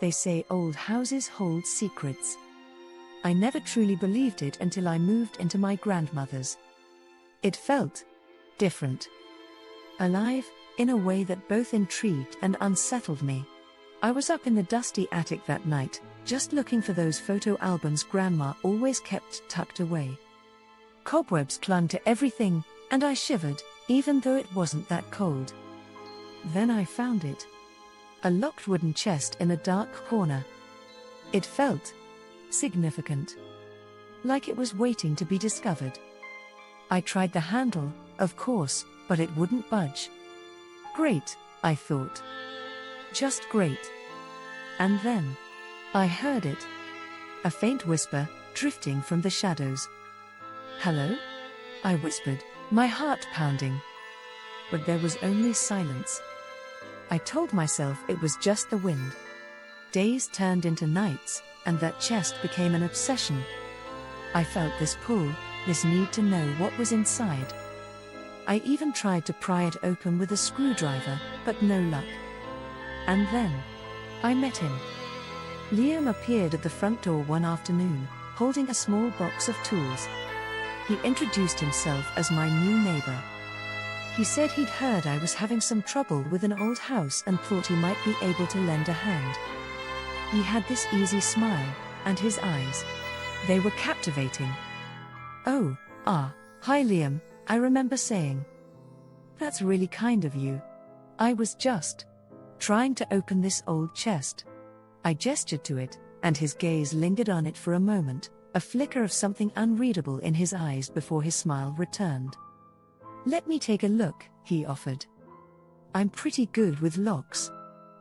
They say old houses hold secrets. I never truly believed it until I moved into my grandmother's. It felt different. Alive, in a way that both intrigued and unsettled me. I was up in the dusty attic that night, just looking for those photo albums Grandma always kept tucked away. Cobwebs clung to everything, and I shivered, even though it wasn't that cold. Then I found it. A locked wooden chest in a dark corner. It felt significant. Like it was waiting to be discovered. I tried the handle, of course, but it wouldn't budge. Great, I thought. Just great. And then I heard it. A faint whisper, drifting from the shadows. "Hello?" I whispered, my heart pounding. But there was only silence. I told myself it was just the wind. Days turned into nights, and that chest became an obsession. I felt this pull, this need to know what was inside. I even tried to pry it open with a screwdriver, but no luck. And then I met him. Liam appeared at the front door one afternoon, holding a small box of tools. He introduced himself as my new neighbor. He said he'd heard I was having some trouble with an old house and thought he might be able to lend a hand. He had this easy smile, and his eyes. They were captivating. "Oh, hi Liam," I remember saying. "That's really kind of you. I was just trying to open this old chest." I gestured to it, and his gaze lingered on it for a moment, a flicker of something unreadable in his eyes before his smile returned. "Let me take a look," he offered. "I'm pretty good with locks."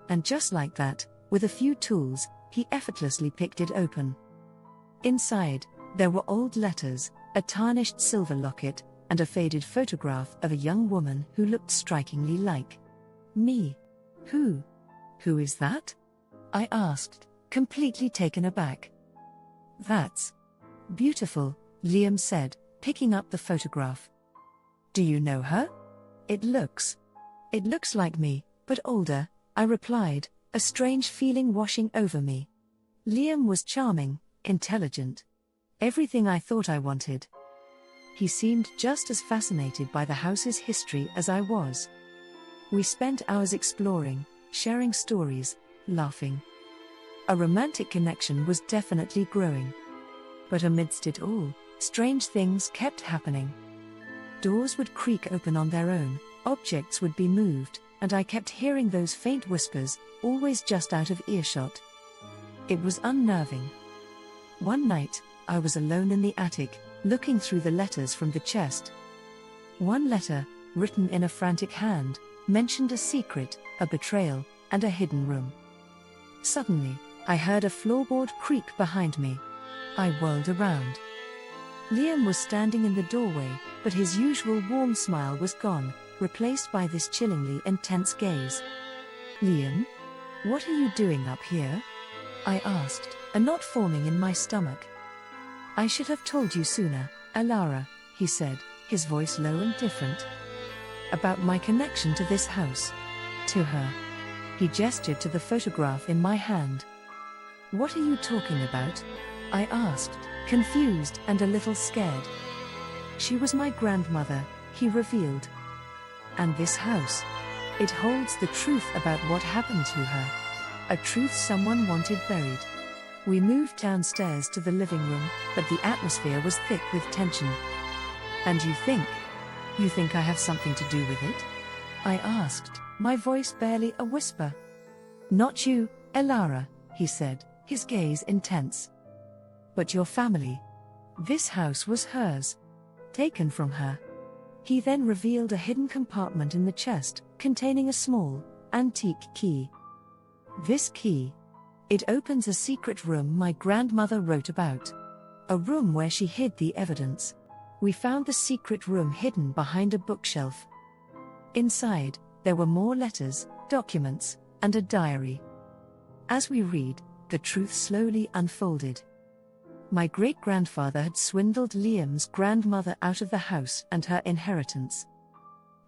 And just like that, with a few tools, he effortlessly picked it open. Inside, there were old letters, a tarnished silver locket, and a faded photograph of a young woman who looked strikingly like me. Who is that?" I asked, completely taken aback. "That's beautiful," Liam said, picking up the photograph. "Do you know her?" It looks like me, but older," I replied, a strange feeling washing over me. Liam was charming, intelligent. Everything I thought I wanted. He seemed just as fascinated by the house's history as I was. We spent hours exploring, sharing stories, laughing. A romantic connection was definitely growing. But amidst it all, strange things kept happening. Doors would creak open on their own, objects would be moved, and I kept hearing those faint whispers, always just out of earshot. It was unnerving. One night, I was alone in the attic, looking through the letters from the chest. One letter, written in a frantic hand, mentioned a secret, a betrayal, and a hidden room. Suddenly, I heard a floorboard creak behind me. I whirled around. Liam was standing in the doorway, but his usual warm smile was gone, replaced by this chillingly intense gaze. "Liam? What are you doing up here?" I asked, a knot forming in my stomach. "I should have told you sooner, Alara," he said, his voice low and different. "About my connection to this house. To her." He gestured to the photograph in my hand. "What are you talking about?" I asked, confused and a little scared. "She was my grandmother," he revealed. "And this house. It holds the truth about what happened to her. A truth someone wanted buried." We moved downstairs to the living room, but the atmosphere was thick with tension. "And you think I have something to do with it?" I asked, my voice barely a whisper. "Not you, Alara," he said, his gaze intense. "But your family. This house was hers. Taken from her." He then revealed a hidden compartment in the chest, containing a small, antique key. "This key. It opens a secret room my grandmother wrote about. A room where she hid the evidence. We found the secret room hidden behind a bookshelf. Inside, there were more letters, documents, and a diary. As we read, the truth slowly unfolded. My great-grandfather had swindled Liam's grandmother out of the house and her inheritance.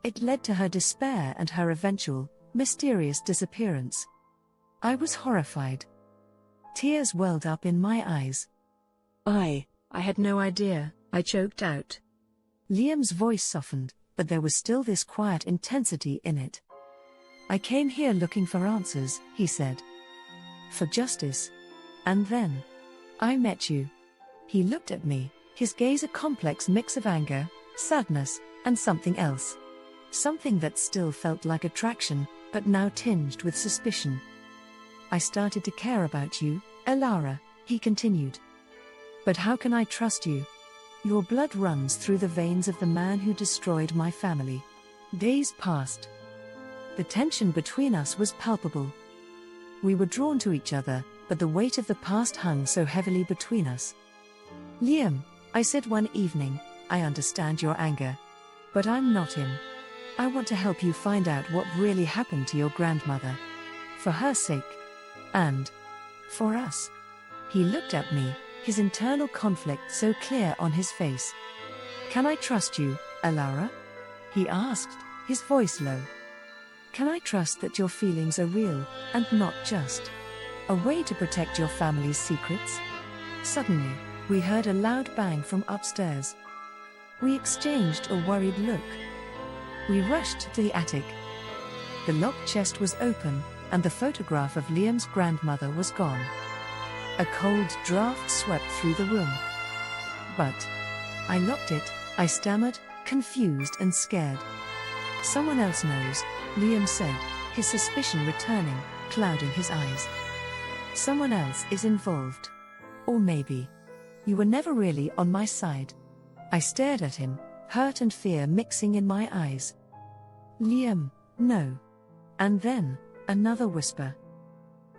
It led to her despair and her eventual, mysterious disappearance. I was horrified. Tears welled up in my eyes. I had no idea, I choked out. Liam's voice softened, but there was still this quiet intensity in it. I came here looking for answers, he said. For justice. And then I met you. He looked at me, his gaze a complex mix of anger, sadness, and something else. Something that still felt like attraction, but now tinged with suspicion. I started to care about you, Elara, he continued. But how can I trust you? Your blood runs through the veins of the man who destroyed my family. Days passed. The tension between us was palpable. We were drawn to each other, but the weight of the past hung so heavily between us. Liam, I said one evening, I understand your anger. But I'm not him. I want to help you find out what really happened to your grandmother. For her sake. And for us. He looked at me, his internal conflict so clear on his face. Can I trust you, Elara? He asked, his voice low. Can I trust that your feelings are real, and not just a way to protect your family's secrets? Suddenly, we heard a loud bang from upstairs. We exchanged a worried look. We rushed to the attic. The locked chest was open, and the photograph of Liam's grandmother was gone. A cold draft swept through the room. But I locked it, I stammered, confused and scared. Someone else knows, Liam said, his suspicion returning, clouding his eyes. Someone else is involved. Or maybe you were never really on my side. I stared at him, hurt and fear mixing in my eyes. Liam, no. And then, another whisper.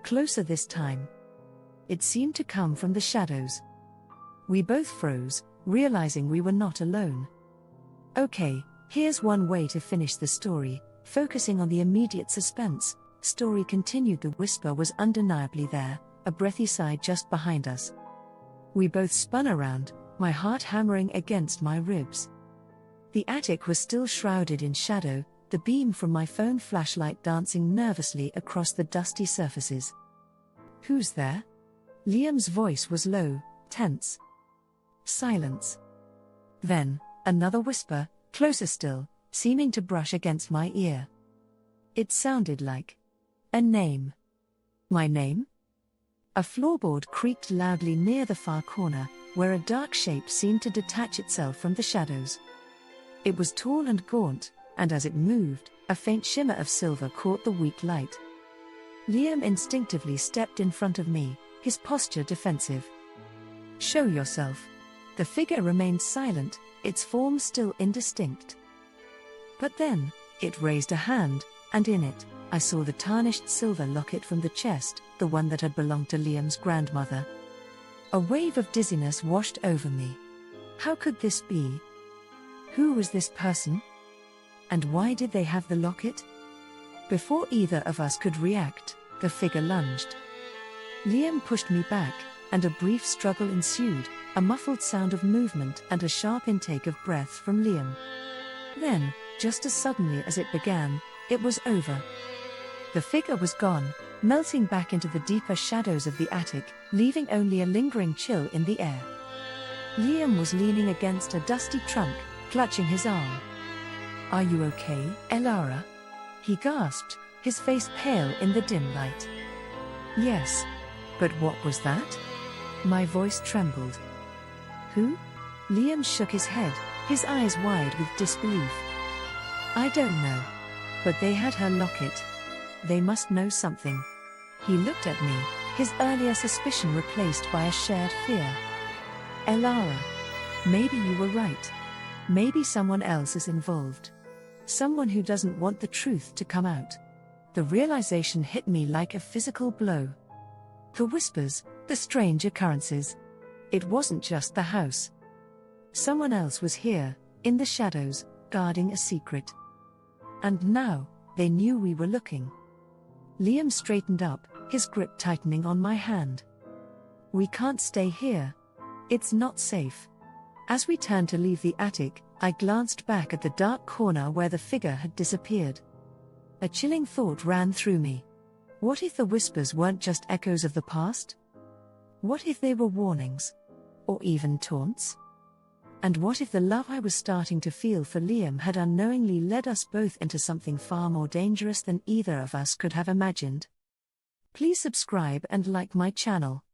Closer this time. It seemed to come from the shadows. We both froze, realizing we were not alone. Okay, here's one way to finish the story, focusing on the immediate suspense. Story continued. The whisper was undeniably there, a breathy sigh just behind us. We both spun around, my heart hammering against my ribs. The attic was still shrouded in shadow, the beam from my phone flashlight dancing nervously across the dusty surfaces. Who's there? Liam's voice was low, tense. Silence. Then, another whisper, closer still, seeming to brush against my ear. It sounded like a name. My name? A floorboard creaked loudly near the far corner, where a dark shape seemed to detach itself from the shadows. It was tall and gaunt, and as it moved, a faint shimmer of silver caught the weak light. Liam instinctively stepped in front of me, his posture defensive. Show yourself. The figure remained silent, its form still indistinct. But then, it raised a hand, and in it, I saw the tarnished silver locket from the chest, the one that had belonged to Liam's grandmother. A wave of dizziness washed over me. How could this be? Who was this person? And why did they have the locket? Before either of us could react, the figure lunged. Liam pushed me back, and a brief struggle ensued, a muffled sound of movement and a sharp intake of breath from Liam. Then, just as suddenly as it began, it was over. The figure was gone, melting back into the deeper shadows of the attic, leaving only a lingering chill in the air. Liam was leaning against a dusty trunk, clutching his arm. Are you okay, Elara? He gasped, his face pale in the dim light. Yes. But what was that? My voice trembled. Who? Liam shook his head, his eyes wide with disbelief. I don't know. But they had her locket. They must know something. He looked at me, his earlier suspicion replaced by a shared fear. Elara. Maybe you were right. Maybe someone else is involved. Someone who doesn't want the truth to come out. The realization hit me like a physical blow. The whispers, the strange occurrences. It wasn't just the house. Someone else was here, in the shadows, guarding a secret. And now, they knew we were looking. Liam straightened up, his grip tightening on my hand. We can't stay here. It's not safe. As we turned to leave the attic, I glanced back at the dark corner where the figure had disappeared. A chilling thought ran through me. What if the whispers weren't just echoes of the past? What if they were warnings? Or even taunts? And what if the love I was starting to feel for Liam had unknowingly led us both into something far more dangerous than either of us could have imagined? Please subscribe and like my channel.